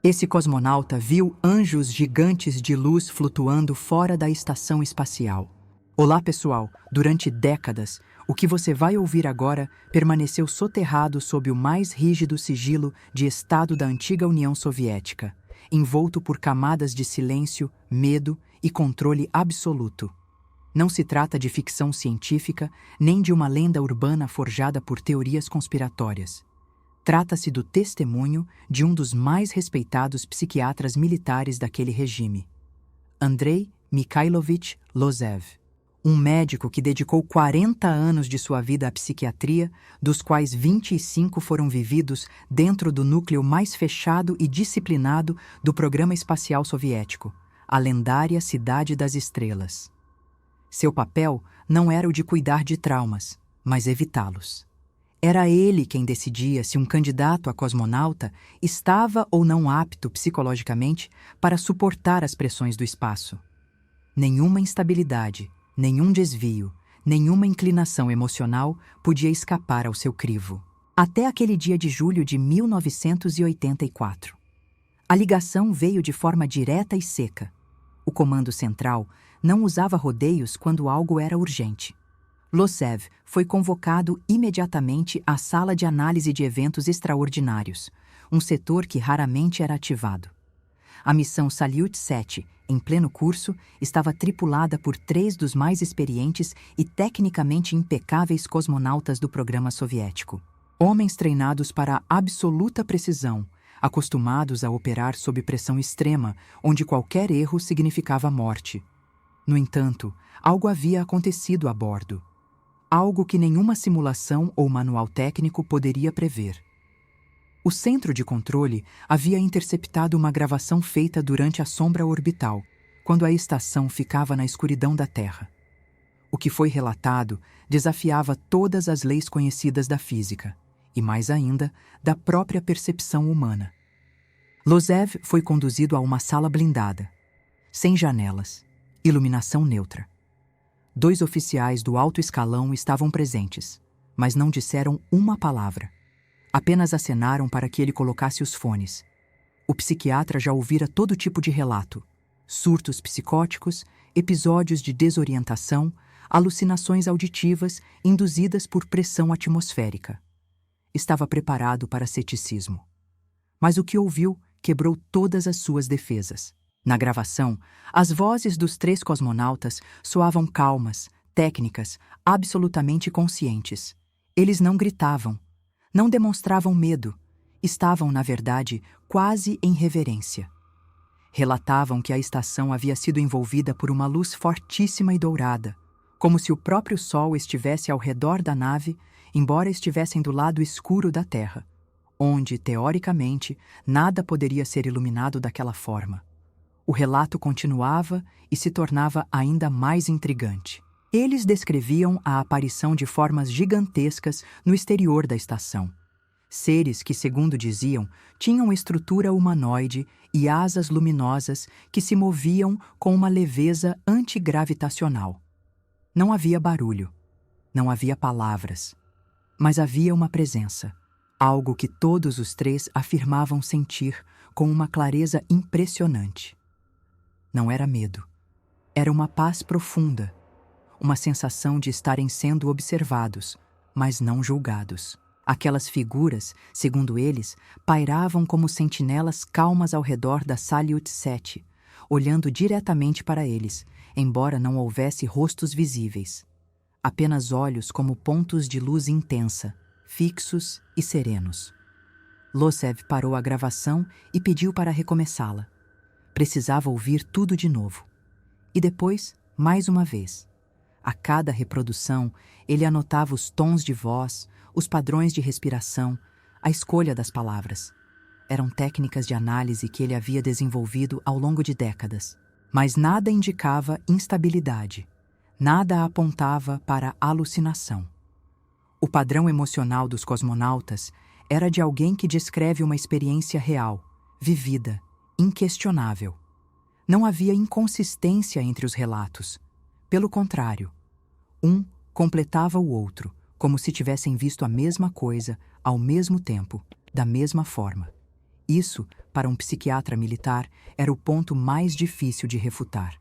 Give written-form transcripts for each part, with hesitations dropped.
Esse cosmonauta viu anjos gigantes de luz flutuando fora da estação espacial. Olá, pessoal! Durante décadas, o que você vai ouvir agora permaneceu soterrado sob o mais rígido sigilo de Estado da antiga União Soviética, envolto por camadas de silêncio, medo e controle absoluto. Não se trata de ficção científica, nem de uma lenda urbana forjada por teorias conspiratórias. Trata-se do testemunho de um dos mais respeitados psiquiatras militares daquele regime, Andrei Mikhailovich Lozev, um médico que dedicou 40 anos de sua vida à psiquiatria, dos quais 25 foram vividos dentro do núcleo mais fechado e disciplinado do programa espacial soviético, a lendária Cidade das Estrelas. Seu papel não era o de cuidar de traumas, mas evitá-los. Era ele quem decidia se um candidato a cosmonauta estava ou não apto psicologicamente para suportar as pressões do espaço. Nenhuma instabilidade, nenhum desvio, nenhuma inclinação emocional podia escapar ao seu crivo. Até aquele dia de julho de 1984. A ligação veio de forma direta e seca. O comando central não usava rodeios quando algo era urgente. Lozev foi convocado imediatamente à sala de análise de eventos extraordinários, um setor que raramente era ativado. A missão Salyut 7, em pleno curso, estava tripulada por 3 dos mais experientes e tecnicamente impecáveis cosmonautas do programa soviético. Homens treinados para absoluta precisão, acostumados a operar sob pressão extrema, onde qualquer erro significava morte. No entanto, algo havia acontecido a bordo. Algo que nenhuma simulação ou manual técnico poderia prever. O centro de controle havia interceptado uma gravação feita durante a sombra orbital, quando a estação ficava na escuridão da Terra. O que foi relatado desafiava todas as leis conhecidas da física, e mais ainda, da própria percepção humana. Lozev foi conduzido a uma sala blindada, sem janelas, iluminação neutra. 2 oficiais do alto escalão estavam presentes, mas não disseram uma palavra. Apenas acenaram para que ele colocasse os fones. O psiquiatra já ouvira todo tipo de relato: surtos psicóticos, episódios de desorientação, alucinações auditivas induzidas por pressão atmosférica. Estava preparado para ceticismo. Mas o que ouviu quebrou todas as suas defesas. Na gravação, as vozes dos 3 cosmonautas soavam calmas, técnicas, absolutamente conscientes. Eles não gritavam, não demonstravam medo, estavam, na verdade, quase em reverência. Relatavam que a estação havia sido envolvida por uma luz fortíssima e dourada, como se o próprio Sol estivesse ao redor da nave, embora estivessem do lado escuro da Terra, onde, teoricamente, nada poderia ser iluminado daquela forma. O relato continuava e se tornava ainda mais intrigante. Eles descreviam a aparição de formas gigantescas no exterior da estação. Seres que, segundo diziam, tinham estrutura humanoide e asas luminosas que se moviam com uma leveza antigravitacional. Não havia barulho, não havia palavras, mas havia uma presença, algo que todos os 3 afirmavam sentir com uma clareza impressionante. Não era medo. Era uma paz profunda, uma sensação de estarem sendo observados, mas não julgados. Aquelas figuras, segundo eles, pairavam como sentinelas calmas ao redor da Salyut 7, olhando diretamente para eles, embora não houvesse rostos visíveis. Apenas olhos como pontos de luz intensa, fixos e serenos. Lozev parou a gravação e pediu para recomeçá-la. Precisava ouvir tudo de novo. E depois, mais uma vez. A cada reprodução, ele anotava os tons de voz, os padrões de respiração, a escolha das palavras. Eram técnicas de análise que ele havia desenvolvido ao longo de décadas. Mas nada indicava instabilidade. Nada apontava para alucinação. O padrão emocional dos cosmonautas era de alguém que descreve uma experiência real, vivida, inquestionável. Não havia inconsistência entre os relatos. Pelo contrário, um completava o outro, como se tivessem visto a mesma coisa, ao mesmo tempo, da mesma forma. Isso, para um psiquiatra militar, era o ponto mais difícil de refutar.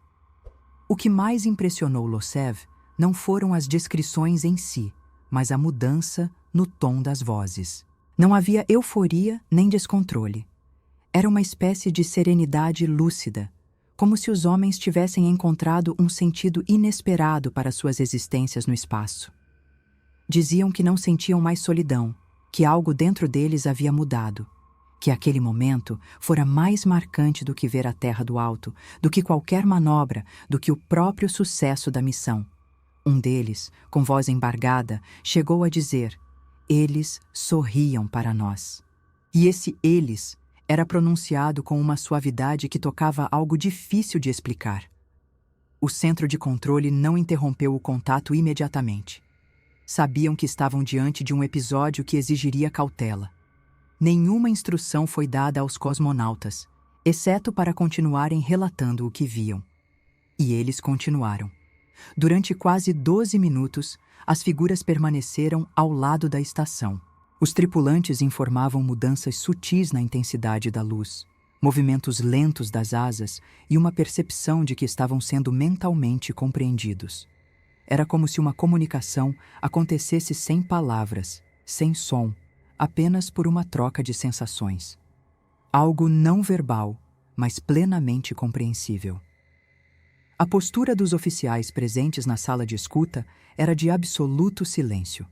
O que mais impressionou Losev não foram as descrições em si, mas a mudança no tom das vozes. Não havia euforia nem descontrole. Era uma espécie de serenidade lúcida, como se os homens tivessem encontrado um sentido inesperado para suas existências no espaço. Diziam que não sentiam mais solidão, que algo dentro deles havia mudado, que aquele momento fora mais marcante do que ver a Terra do alto, do que qualquer manobra, do que o próprio sucesso da missão. Um deles, com voz embargada, chegou a dizer: "Eles sorriam para nós." E esse "eles" era pronunciado com uma suavidade que tocava algo difícil de explicar. O centro de controle não interrompeu o contato imediatamente. Sabiam que estavam diante de um episódio que exigiria cautela. Nenhuma instrução foi dada aos cosmonautas, exceto para continuarem relatando o que viam. E eles continuaram. Durante quase 12 minutos, as figuras permaneceram ao lado da estação. Os tripulantes informavam mudanças sutis na intensidade da luz, movimentos lentos das asas e uma percepção de que estavam sendo mentalmente compreendidos. Era como se uma comunicação acontecesse sem palavras, sem som, apenas por uma troca de sensações. Algo não verbal, mas plenamente compreensível. A postura dos oficiais presentes na sala de escuta era de absoluto silêncio.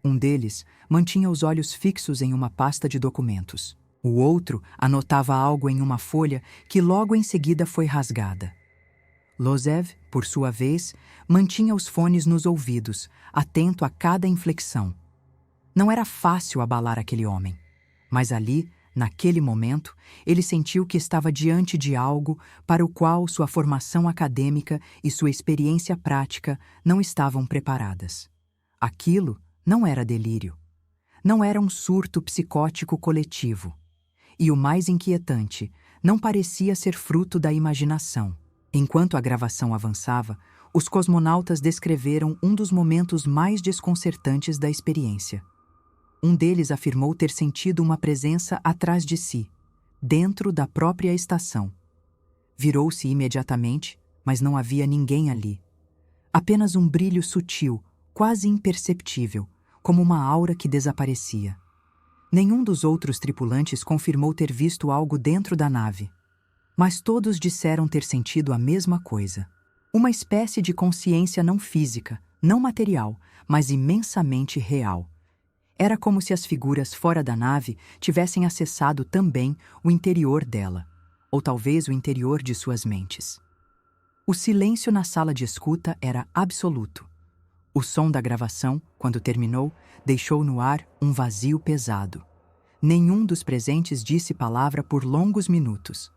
Um deles mantinha os olhos fixos em uma pasta de documentos. O outro anotava algo em uma folha que logo em seguida foi rasgada. Losev, por sua vez, mantinha os fones nos ouvidos, atento a cada inflexão. Não era fácil abalar aquele homem, mas ali, naquele momento, ele sentiu que estava diante de algo para o qual sua formação acadêmica e sua experiência prática não estavam preparadas. Aquilo não era delírio. Não era um surto psicótico coletivo. E o mais inquietante, não parecia ser fruto da imaginação. Enquanto a gravação avançava, os cosmonautas descreveram um dos momentos mais desconcertantes da experiência. Um deles afirmou ter sentido uma presença atrás de si, dentro da própria estação. Virou-se imediatamente, mas não havia ninguém ali. Apenas um brilho sutil, quase imperceptível, como uma aura que desaparecia. Nenhum dos outros tripulantes confirmou ter visto algo dentro da nave, mas todos disseram ter sentido a mesma coisa. Uma espécie de consciência não física, não material, mas imensamente real. Era como se as figuras fora da nave tivessem acessado também o interior dela, ou talvez o interior de suas mentes. O silêncio na sala de escuta era absoluto. O som da gravação, quando terminou, deixou no ar um vazio pesado. Nenhum dos presentes disse palavra por longos minutos,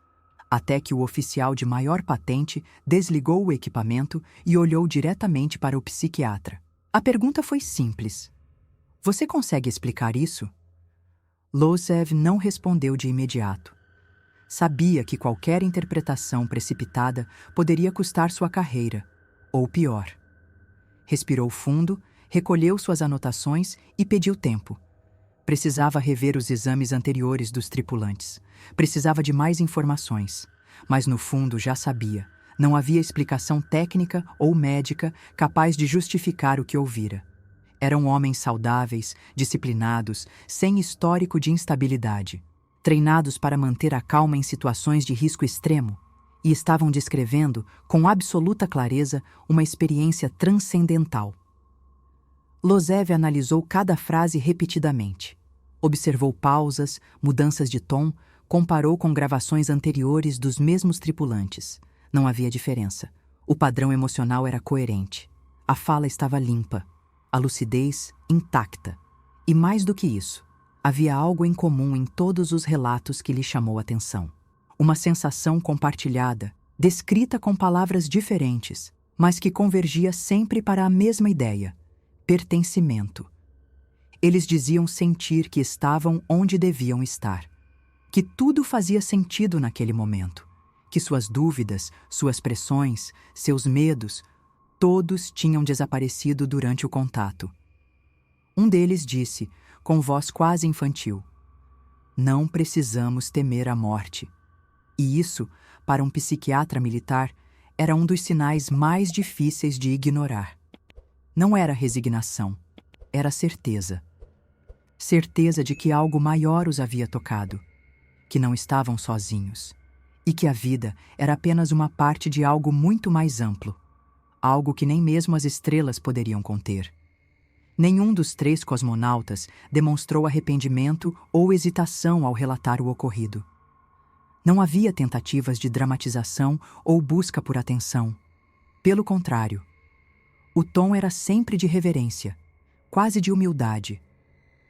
até que o oficial de maior patente desligou o equipamento e olhou diretamente para o psiquiatra. A pergunta foi simples: "Você consegue explicar isso?" Losev não respondeu de imediato. Sabia que qualquer interpretação precipitada poderia custar sua carreira, ou pior. Respirou fundo, recolheu suas anotações e pediu tempo. Precisava rever os exames anteriores dos tripulantes. Precisava de mais informações. Mas no fundo já sabia. Não havia explicação técnica ou médica capaz de justificar o que ouvira. Eram homens saudáveis, disciplinados, sem histórico de instabilidade, treinados para manter a calma em situações de risco extremo, e estavam descrevendo, com absoluta clareza, uma experiência transcendental. Losev analisou cada frase repetidamente. Observou pausas, mudanças de tom, comparou com gravações anteriores dos mesmos tripulantes. Não havia diferença. O padrão emocional era coerente. A fala estava limpa. A lucidez intacta. E mais do que isso, havia algo em comum em todos os relatos que lhe chamou a atenção. Uma sensação compartilhada, descrita com palavras diferentes, mas que convergia sempre para a mesma ideia: pertencimento. Eles diziam sentir que estavam onde deviam estar, que tudo fazia sentido naquele momento, que suas dúvidas, suas pressões, seus medos, todos tinham desaparecido durante o contato. Um deles disse, com voz quase infantil: Não precisamos temer a morte. E isso, para um psiquiatra militar, era um dos sinais mais difíceis de ignorar. Não era resignação, era certeza. Certeza de que algo maior os havia tocado, que não estavam sozinhos, e que a vida era apenas uma parte de algo muito mais amplo, algo que nem mesmo as estrelas poderiam conter. Nenhum dos 3 cosmonautas demonstrou arrependimento ou hesitação ao relatar o ocorrido. Não havia tentativas de dramatização ou busca por atenção. Pelo contrário, o tom era sempre de reverência, quase de humildade,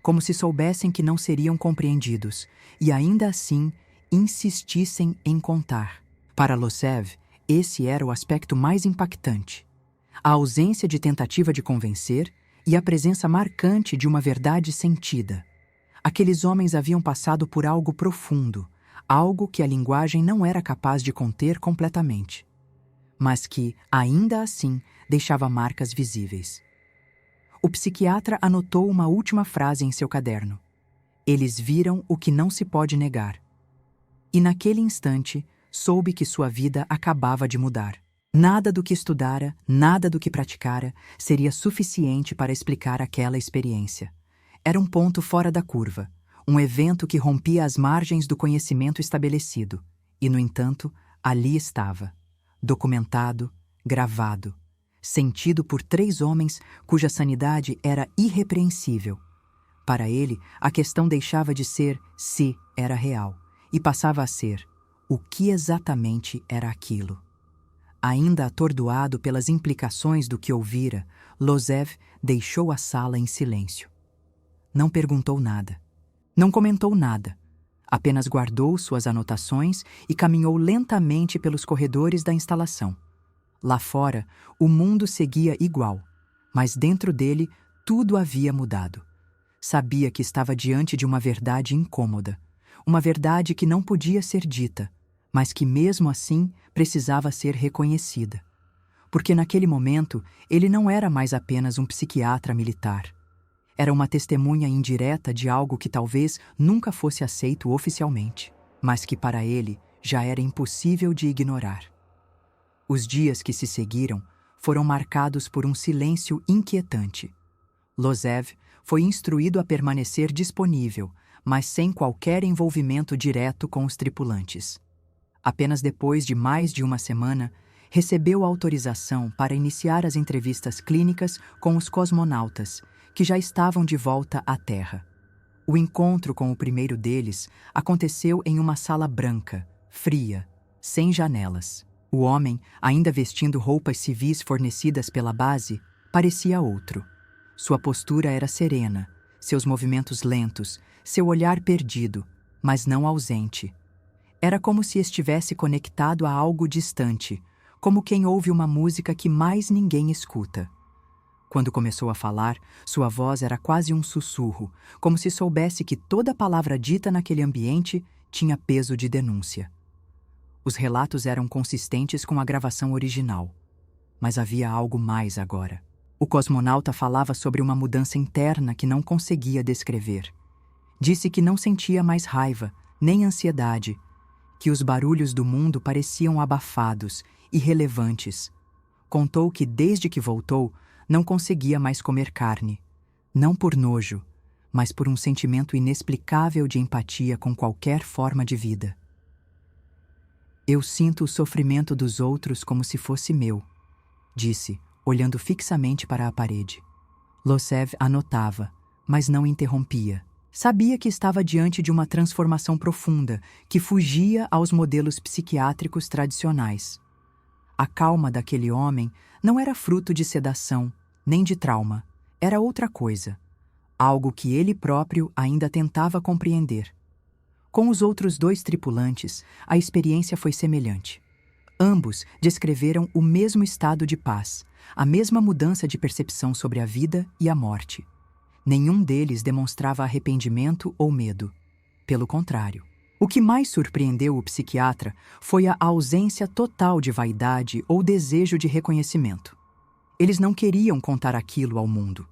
como se soubessem que não seriam compreendidos e ainda assim insistissem em contar. Para Losev, esse era o aspecto mais impactante: a ausência de tentativa de convencer e a presença marcante de uma verdade sentida. Aqueles homens haviam passado por algo profundo, algo que a linguagem não era capaz de conter completamente, mas que, ainda assim, deixava marcas visíveis. O psiquiatra anotou uma última frase em seu caderno. Eles viram o que não se pode negar. E naquele instante, soube que sua vida acabava de mudar. Nada do que estudara, nada do que praticara, seria suficiente para explicar aquela experiência. Era um ponto fora da curva, um evento que rompia as margens do conhecimento estabelecido. E, no entanto, ali estava, documentado, gravado, sentido por 3 homens cuja sanidade era irrepreensível. Para ele, a questão deixava de ser se era real e passava a ser o que exatamente era aquilo. Ainda atordoado pelas implicações do que ouvira, Losev deixou a sala em silêncio. Não perguntou nada. Não comentou nada. Apenas guardou suas anotações e caminhou lentamente pelos corredores da instalação. Lá fora, o mundo seguia igual, mas dentro dele tudo havia mudado. Sabia que estava diante de uma verdade incômoda, uma verdade que não podia ser dita, mas que mesmo assim precisava ser reconhecida. Porque naquele momento ele não era mais apenas um psiquiatra militar. Era uma testemunha indireta de algo que talvez nunca fosse aceito oficialmente, mas que para ele já era impossível de ignorar. Os dias que se seguiram foram marcados por um silêncio inquietante. Losev foi instruído a permanecer disponível, mas sem qualquer envolvimento direto com os tripulantes. Apenas depois de mais de uma semana, recebeu autorização para iniciar as entrevistas clínicas com os cosmonautas, que já estavam de volta à Terra. O encontro com o primeiro deles aconteceu em uma sala branca, fria, sem janelas. O homem, ainda vestindo roupas civis fornecidas pela base, parecia outro. Sua postura era serena, seus movimentos lentos, seu olhar perdido, mas não ausente. Era como se estivesse conectado a algo distante, como quem ouve uma música que mais ninguém escuta. Quando começou a falar, sua voz era quase um sussurro, como se soubesse que toda palavra dita naquele ambiente tinha peso de denúncia. Os relatos eram consistentes com a gravação original, mas havia algo mais agora. O cosmonauta falava sobre uma mudança interna que não conseguia descrever. Disse que não sentia mais raiva, nem ansiedade, que os barulhos do mundo pareciam abafados, irrelevantes. Contou que desde que voltou, não conseguia mais comer carne, não por nojo, mas por um sentimento inexplicável de empatia com qualquer forma de vida. Eu sinto o sofrimento dos outros como se fosse meu, disse, olhando fixamente para a parede. Losev anotava, mas não interrompia. Sabia que estava diante de uma transformação profunda que fugia aos modelos psiquiátricos tradicionais. A calma daquele homem não era fruto de sedação, nem de trauma. Era outra coisa, algo que ele próprio ainda tentava compreender. Com os outros 2 tripulantes, a experiência foi semelhante. Ambos descreveram o mesmo estado de paz, a mesma mudança de percepção sobre a vida e a morte. Nenhum deles demonstrava arrependimento ou medo. Pelo contrário. O que mais surpreendeu o psiquiatra foi a ausência total de vaidade ou desejo de reconhecimento. Eles não queriam contar aquilo ao mundo.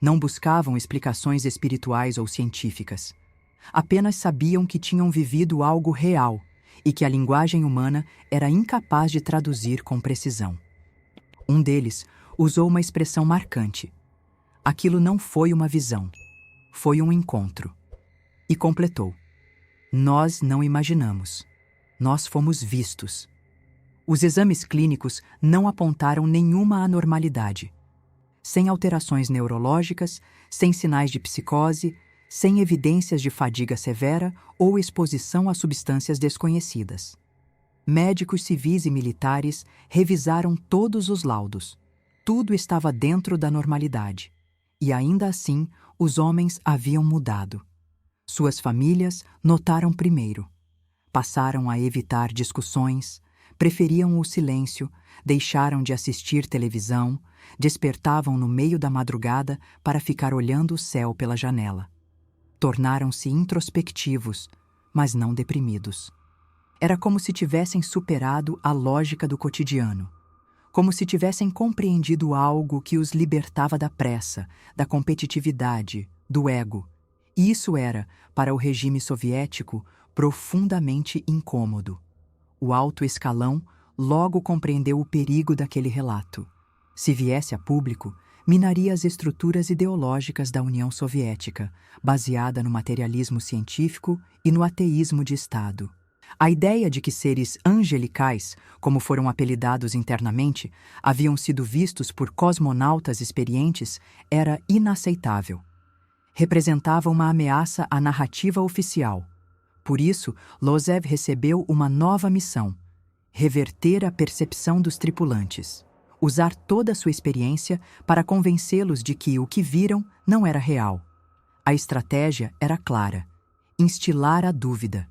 Não buscavam explicações espirituais ou científicas. Apenas sabiam que tinham vivido algo real e que a linguagem humana era incapaz de traduzir com precisão. Um deles usou uma expressão marcante. Aquilo não foi uma visão, foi um encontro. E completou: nós não imaginamos, nós fomos vistos. Os exames clínicos não apontaram nenhuma anormalidade. Sem alterações neurológicas, sem sinais de psicose, sem evidências de fadiga severa ou exposição a substâncias desconhecidas. Médicos civis e militares revisaram todos os laudos. Tudo estava dentro da normalidade. E ainda assim, os homens haviam mudado. Suas famílias notaram primeiro. Passaram a evitar discussões, preferiam o silêncio, deixaram de assistir televisão, despertavam no meio da madrugada para ficar olhando o céu pela janela. Tornaram-se introspectivos, mas não deprimidos. Era como se tivessem superado a lógica do cotidiano, como se tivessem compreendido algo que os libertava da pressa, da competitividade, do ego. E isso era, para o regime soviético, profundamente incômodo. O alto escalão logo compreendeu o perigo daquele relato. Se viesse a público, minaria as estruturas ideológicas da União Soviética, baseada no materialismo científico e no ateísmo de Estado. A ideia de que seres angelicais, como foram apelidados internamente, haviam sido vistos por cosmonautas experientes era inaceitável. Representava uma ameaça à narrativa oficial. Por isso, Lozev recebeu uma nova missão: reverter a percepção dos tripulantes. Usar toda a sua experiência para convencê-los de que o que viram não era real. A estratégia era clara: instilar a dúvida,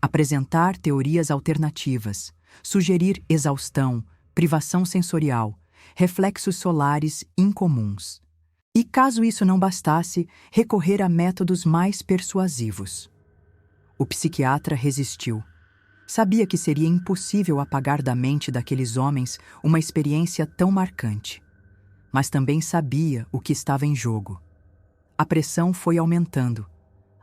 apresentar teorias alternativas, sugerir exaustão, privação sensorial, reflexos solares incomuns. E, caso isso não bastasse, recorrer a métodos mais persuasivos. O psiquiatra resistiu. Sabia que seria impossível apagar da mente daqueles homens uma experiência tão marcante. Mas também sabia o que estava em jogo. A pressão foi aumentando.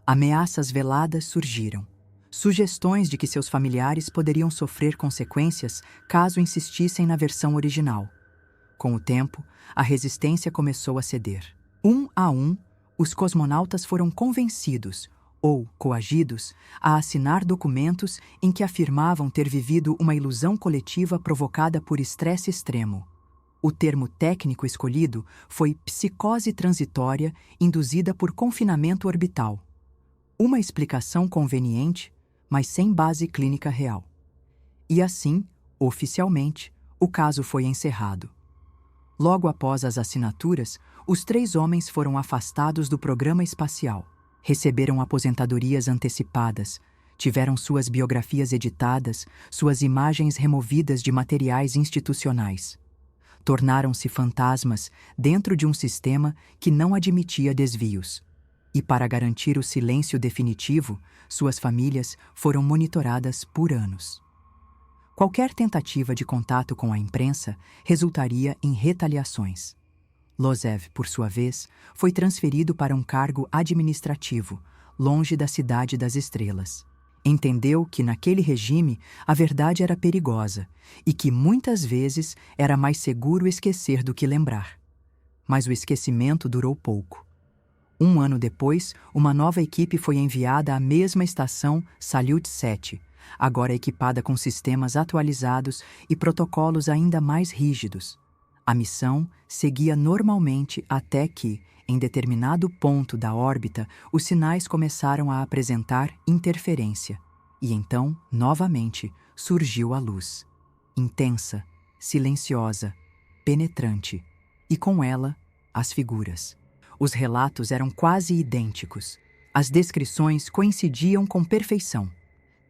Ameaças veladas surgiram. Sugestões de que seus familiares poderiam sofrer consequências caso insistissem na versão original. Com o tempo, a resistência começou a ceder. Um a um, os cosmonautas foram convencidos, ou coagidos, a assinar documentos em que afirmavam ter vivido uma ilusão coletiva provocada por estresse extremo. O termo técnico escolhido foi psicose transitória induzida por confinamento orbital. Uma explicação conveniente, mas sem base clínica real. E assim, oficialmente, o caso foi encerrado. Logo após as assinaturas, os 3 homens foram afastados do programa espacial. Receberam aposentadorias antecipadas, tiveram suas biografias editadas, suas imagens removidas de materiais institucionais. Tornaram-se fantasmas dentro de um sistema que não admitia desvios. E para garantir o silêncio definitivo, suas famílias foram monitoradas por anos. Qualquer tentativa de contato com a imprensa resultaria em retaliações. Lozev, por sua vez, foi transferido para um cargo administrativo, longe da Cidade das Estrelas. Entendeu que, naquele regime, a verdade era perigosa e que, muitas vezes, era mais seguro esquecer do que lembrar. Mas o esquecimento durou pouco. 1 ano depois, uma nova equipe foi enviada à mesma estação Salyut 7, agora equipada com sistemas atualizados e protocolos ainda mais rígidos. A missão seguia normalmente até que, em determinado ponto da órbita, os sinais começaram a apresentar interferência. E então, novamente, surgiu a luz. Intensa, silenciosa, penetrante. E com ela, as figuras. Os relatos eram quase idênticos. As descrições coincidiam com perfeição.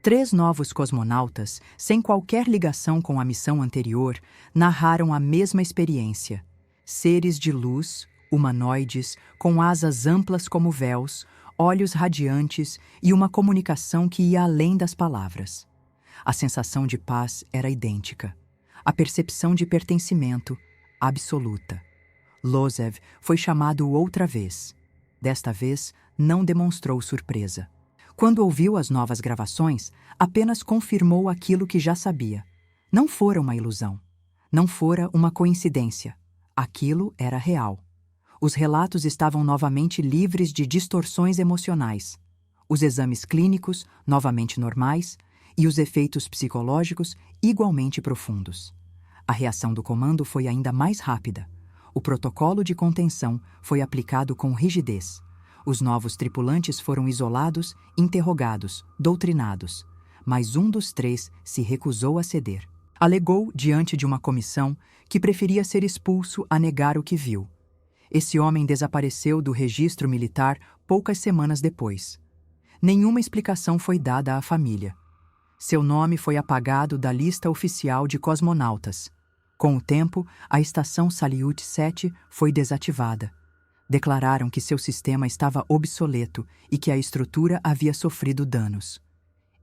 3 novos cosmonautas, sem qualquer ligação com a missão anterior, narraram a mesma experiência. Seres de luz, humanoides, com asas amplas como véus, olhos radiantes e uma comunicação que ia além das palavras. A sensação de paz era idêntica. A percepção de pertencimento, absoluta. Lozev foi chamado outra vez. Desta vez, não demonstrou surpresa. Quando ouviu as novas gravações, apenas confirmou aquilo que já sabia. Não fora uma ilusão. Não fora uma coincidência. Aquilo era real. Os relatos estavam novamente livres de distorções emocionais. Os exames clínicos, novamente normais, e os efeitos psicológicos, igualmente profundos. A reação do comando foi ainda mais rápida. O protocolo de contenção foi aplicado com rigidez. Os novos tripulantes foram isolados, interrogados, doutrinados. Mas um dos 3 se recusou a ceder. Alegou, diante de uma comissão, que preferia ser expulso a negar o que viu. Esse homem desapareceu do registro militar poucas semanas depois. Nenhuma explicação foi dada à família. Seu nome foi apagado da lista oficial de cosmonautas. Com o tempo, a estação Salyut 7 foi desativada. Declararam que seu sistema estava obsoleto e que a estrutura havia sofrido danos.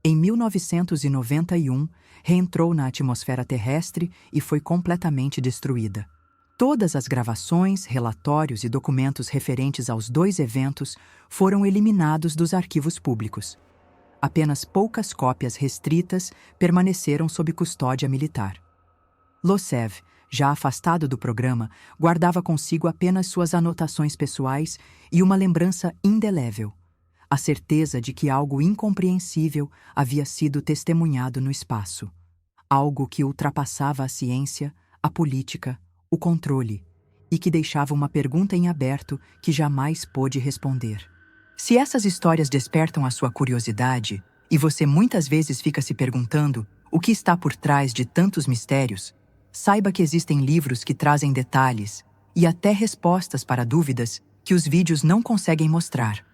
Em 1991, reentrou na atmosfera terrestre e foi completamente destruída. Todas as gravações, relatórios e documentos referentes aos 2 eventos foram eliminados dos arquivos públicos. Apenas poucas cópias restritas permaneceram sob custódia militar. Losev, já afastado do programa, guardava consigo apenas suas anotações pessoais e uma lembrança indelével: a certeza de que algo incompreensível havia sido testemunhado no espaço. Algo que ultrapassava a ciência, a política, o controle, e que deixava uma pergunta em aberto que jamais pôde responder. Se essas histórias despertam a sua curiosidade, e você muitas vezes fica se perguntando o que está por trás de tantos mistérios, saiba que existem livros que trazem detalhes e até respostas para dúvidas que os vídeos não conseguem mostrar.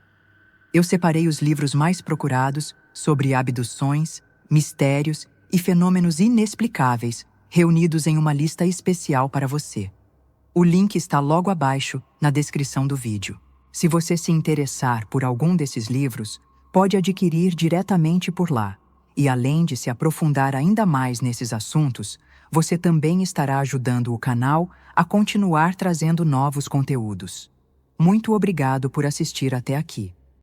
Eu separei os livros mais procurados sobre abduções, mistérios e fenômenos inexplicáveis, reunidos em uma lista especial para você. O link está logo abaixo, na descrição do vídeo. Se você se interessar por algum desses livros, pode adquirir diretamente por lá. E além de se aprofundar ainda mais nesses assuntos, você também estará ajudando o canal a continuar trazendo novos conteúdos. Muito obrigado por assistir até aqui.